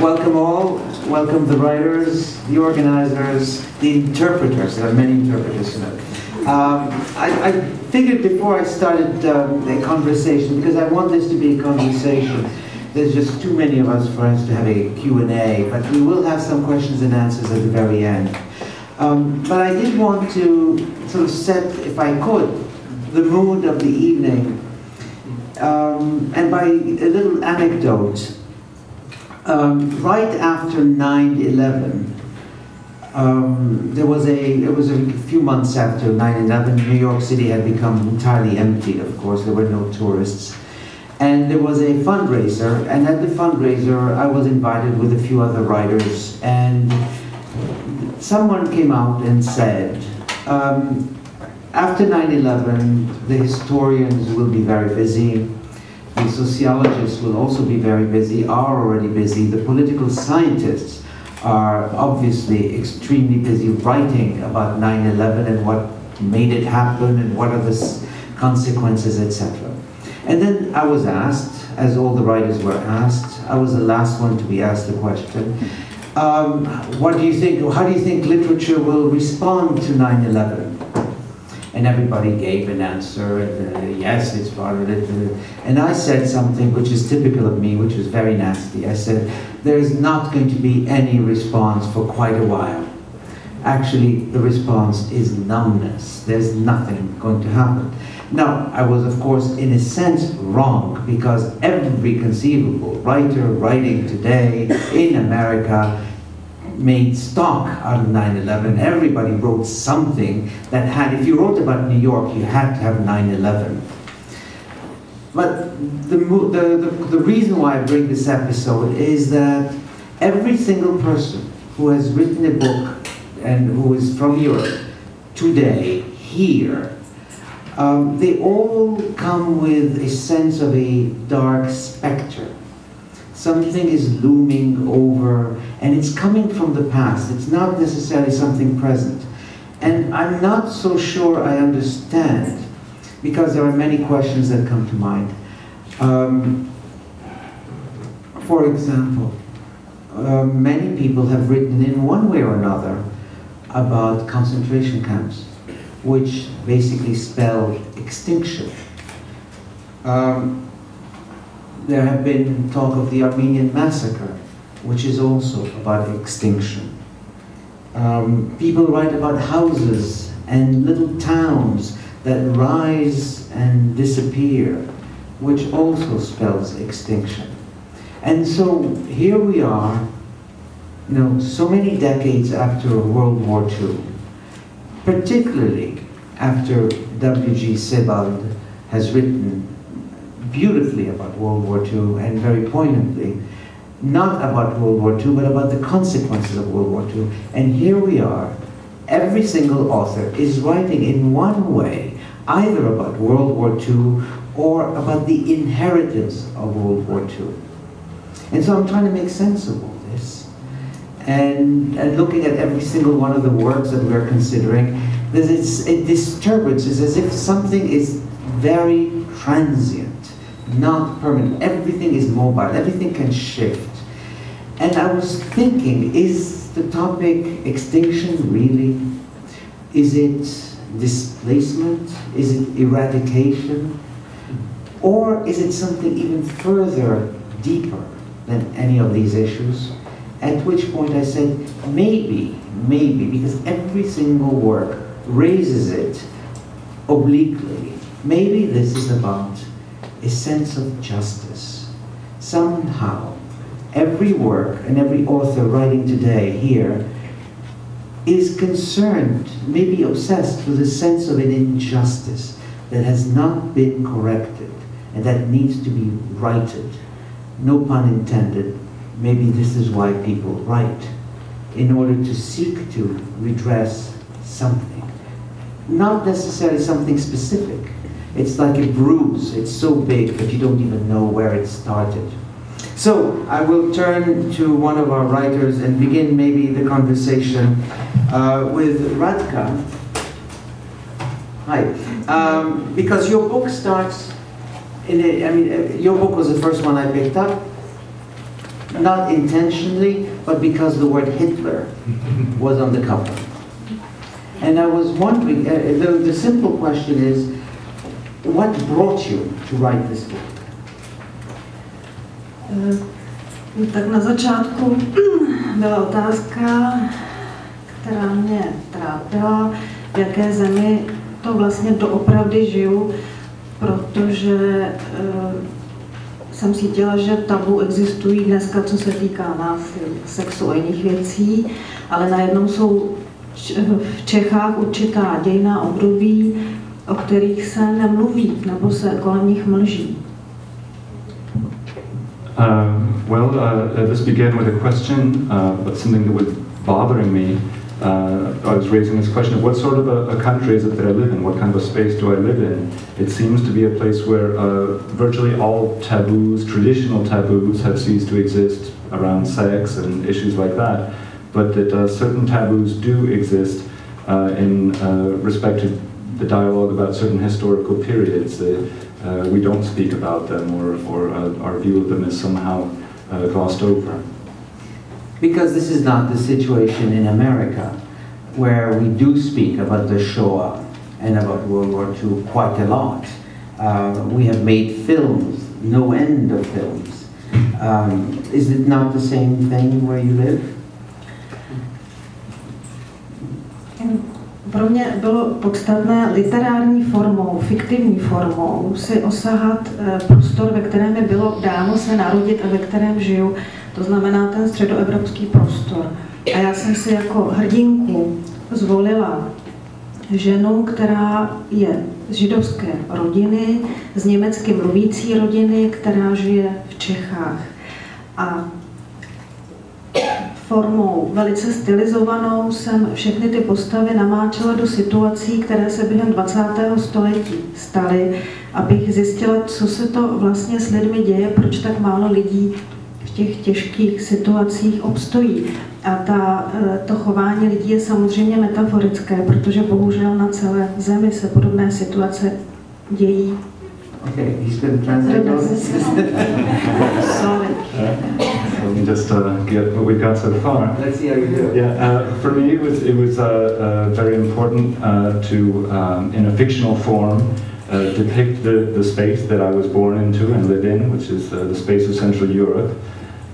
welcome all. Welcome the writers, the organizers, the interpreters. There are many interpreters tonight. I figured before I started a conversation, because I want this to be a conversation. There's just too many of us for us to have a Q&A, but we will have some questions and answers at the very end. But I did want to sort of set, if I could, the mood of the evening, and by a little anecdote. Right after 9/11, it was a few months after 9/11, New York City had become entirely empty, of course, there were no tourists. And there was a fundraiser, and at the fundraiser I was invited with a few other writers, and someone came out and said, after 9/11, the historians will be very busy, the sociologists will also be very busy, are already busy, the political scientists are obviously extremely busy writing about 9/11 and what made it happen and what are the consequences, etc. And then I was asked, as all the writers were asked, I was the last one to be asked the question, what do you think, how do you think literature will respond to 9/11? And everybody gave an answer, and yes, it's part of it. And I said something which is typical of me, which was very nasty. I said, there's not going to be any response for quite a while. Actually, the response is numbness. There's nothing going to happen. Now, I was, of course, in a sense wrong, because every conceivable writer writing today in America made stock out of 9/11. Everybody wrote something that had, if you wrote about New York, you had to have 9/11. But the reason why I bring this episode is that every single person who has written a book and who is from Europe today, here, they all come with a sense of a dark specter. Something is looming over, and it's coming from the past. It's not necessarily something present. And I'm not so sure I understand, because there are many questions that come to mind. For example, many people have written in one way or another about concentration camps, which basically spell extinction. There have been talk of the Armenian massacre, which is also about extinction. People write about houses and little towns that rise and disappear, which also spells extinction. And so here we are, you know, so many decades after World War II, particularly after W.G. Sebald has written beautifully about World War II, and very poignantly, not about World War II, but about the consequences of World War II. And here we are, every single author is writing in one way, either about World War II or about the inheritance of World War II. And so I'm trying to make sense of all this. And looking at every single one of the works that we're considering, there's a disturbance. It's as if something is very transient, not permanent. Everything is mobile, everything can shift. And I was thinking, is the topic extinction really? Is it displacement? Is it eradication? Or is it something even further, deeper than any of these issues? At which point I said, maybe, because every single work raises it obliquely. Maybe this is about a sense of justice. Somehow, every work and every author writing today here is concerned, maybe obsessed with a sense of an injustice that has not been corrected and that needs to be righted. No pun intended. Maybe this is why people write, in order to seek to redress something. Not necessarily something specific. It's like a bruise. It's so big that you don't even know where it started. So I will turn to one of our writers and begin maybe the conversation with Radka. Hi. Because your book starts in a, I mean, your book was the first one I picked up. not intentionally, but because the word Hitler was on the cover. And I was wondering, the simple question is, what brought you to write this book? Tak na začátku byla otázka, která mě trápila, v jaké zemi to vlastně doopravdy žiju, protože jsem cítila, že tabu existují dneska, co se týká násilí, sexu a jiných věcí, ale najednou jsou v Čechách určitá dějinná období, o kterých se nemluví, nebo se kolem nich mlží. This began with a question, but something that was bothering me. I was raising this question of what sort of a country is it that I live in? What kind of a space do I live in? It seems to be a place where virtually all taboos, traditional taboos, have ceased to exist around sex and issues like that, but that certain taboos do exist in respect to the dialogue about certain historical periods. We don't speak about them, or our view of them is somehow glossed over. Because this is not the situation in America, where we do speak about the Shoah and about World War II quite a lot. We have made films, no end of films. Is it not the same thing where you live? Pro mě bylo podstatné literární formou, fiktivní formou si osahat prostor, ve kterém mi bylo dáno se narodit a ve kterém žiju, to znamená ten středoevropský prostor. A já jsem si jako hrdinku zvolila ženu, která je z židovské rodiny, z německy mluvící rodiny, která žije v Čechách. A formou velice stylizovanou jsem všechny ty postavy namáčela do situací, které se během 20. století staly, abych zjistila, co se to vlastně s lidmi děje, proč tak málo lidí v těch těžkých situacích obstojí. A to chování lidí je samozřejmě metaforické, protože bohužel na celé zemi se podobné situace dějí. Okay, he's going to translate those. Sorry. Let me just get what we've got so far. Let's see how you do. Yeah, for me it was very important to, in a fictional form, depict the space that I was born into and live in, which is the space of Central Europe.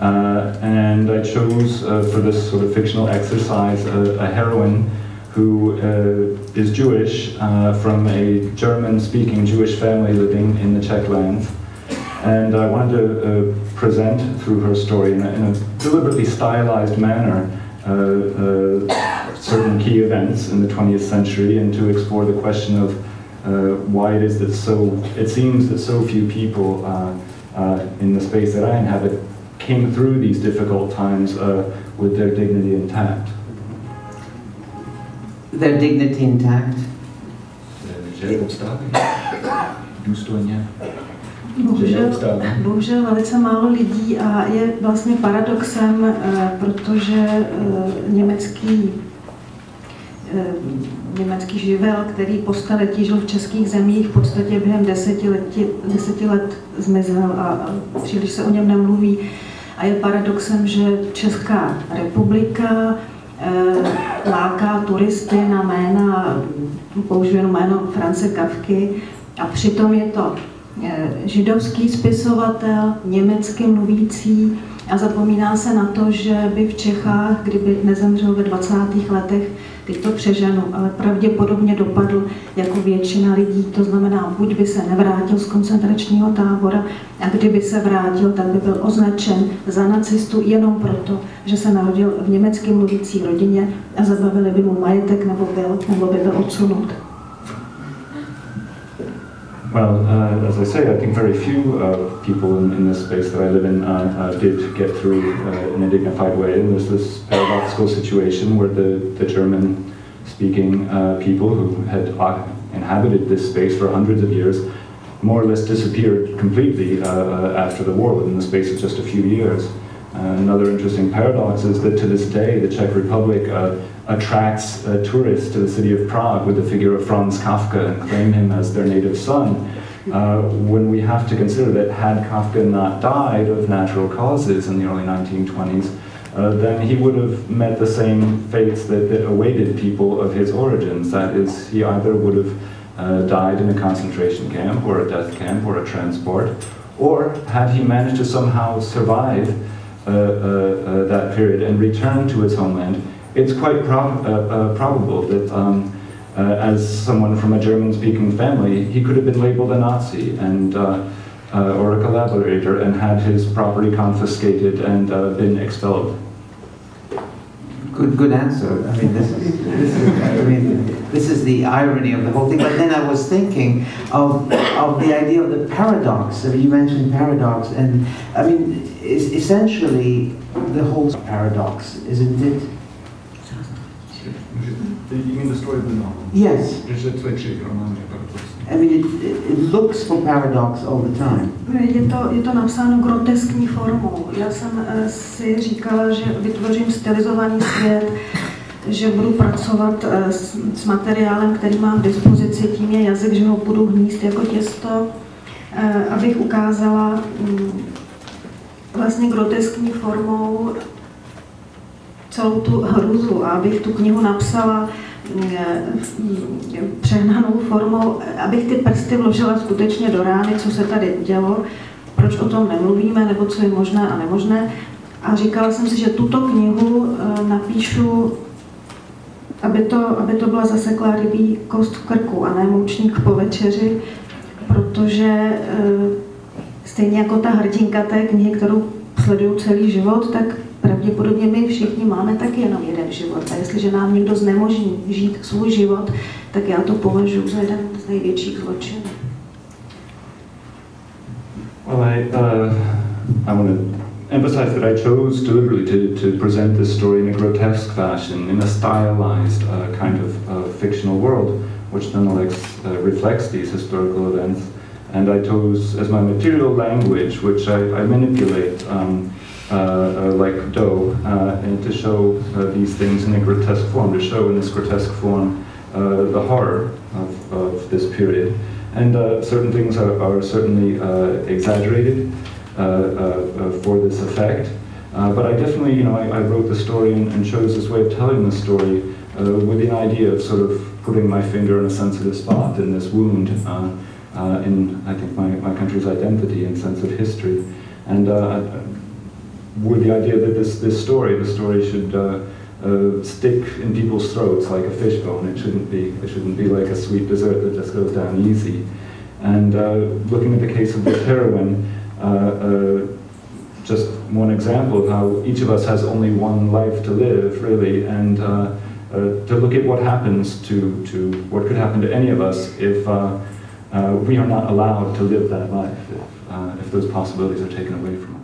And I chose for this sort of fictional exercise a heroine who is Jewish, from a German-speaking Jewish family living in the Czech lands. And I wanted to present through her story in a deliberately stylized manner certain key events in the 20th century, and to explore the question of why it is that it seems that so few people in the space that I inhabit came through these difficult times with their dignity intact. Their dignity intact? Bohužel velice málo lidí, a je vlastně paradoxem, protože německý živel, který po staletí žil v českých zemích, v podstatě během 10 let zmizel a příliš se o něm nemluví. A je paradoxem, že Česká republika láká turisty na jména, použiju jméno France Kafky, a přitom je to židovský spisovatel, německy mluvící, a zapomíná se na to, že by v Čechách, kdyby nezemřel ve 20. letech, teď to přeženu, ale pravděpodobně dopadl jako většina lidí, to znamená, buď by se nevrátil z koncentračního tábora, a kdyby se vrátil, tak by byl označen za nacistu jenom proto, že se narodil v německy mluvící rodině a zabavili by mu majetek nebo by byl odsunut. Well, as I say, I think very few people in this space that I live in did get through in a dignified way. And there's this paradoxical situation where the German-speaking people who had inhabited this space for hundreds of years more or less disappeared completely after the war, within the space of just a few years. Another interesting paradox is that to this day, the Czech Republic attracts tourists to the city of Prague with the figure of Franz Kafka and claim him as their native son. when we have to consider that had Kafka not died of natural causes in the early 1920s, then he would have met the same fates that awaited people of his origins. That is, he either would have died in a concentration camp or a death camp or a transport, or had he managed to somehow survive that period and return to his homeland, it's quite probable that as someone from a German-speaking family, he could have been labeled a Nazi and or a collaborator and had his property confiscated and been expelled. Good answer. I mean, this is the irony of the whole thing. But then I was thinking of the idea of the paradox. I mean, you mentioned paradox, and I mean, essentially the whole paradox, isn't it? You mean the story of the novel? Yes. I mean, it looks for paradox all the time. Je to napsáno groteskní formou. Já jsem si říkala, že vytvořím stylizovaný svět, že budu pracovat s materiálem, který mám k dispozici, tím je jazyk, že ho budu hníst jako těsto, abych ukázala vlastně groteskní formou celou tu hrůzu a abych tu knihu napsala přehnanou formou, abych ty prsty vložila skutečně do rány, co se tady dělo, proč o tom nemluvíme, nebo co je možné a nemožné. A říkala jsem si, že tuto knihu napíšu, aby to byla zaseklá rybí kost v krku a ne moučník po večeři, protože stejně jako ta hrdinka té knihy, kterou sleduju celý život, tak pravděpodobně my všichni máme taky jenom jeden život. A jestliže nám někdo znemožní žít svůj život, tak já to považuji za jeden z největších zločinů. Well, I want to emphasize that I chose deliberately to present this story in a grotesque fashion, in a stylized kind of fictional world, which nonetheless reflects these historical events. And I chose as my material language, which I manipulate like dough, and to show these things in a grotesque form, to show in this grotesque form the horror of this period. And certain things are certainly exaggerated for this effect. But I definitely, I wrote the story and chose this way of telling the story with the idea of sort of putting my finger in a sensitive spot in this wound in, I think, my country's identity and sense of history. And with the idea that the story should stick in people's throats like a fishbone. It shouldn't be like a sweet dessert that just goes down easy. And looking at the case of this heroine, just one example of how each of us has only one life to live, really, and to look at what happens to what could happen to any of us if we are not allowed to live that life, if those possibilities are taken away from us.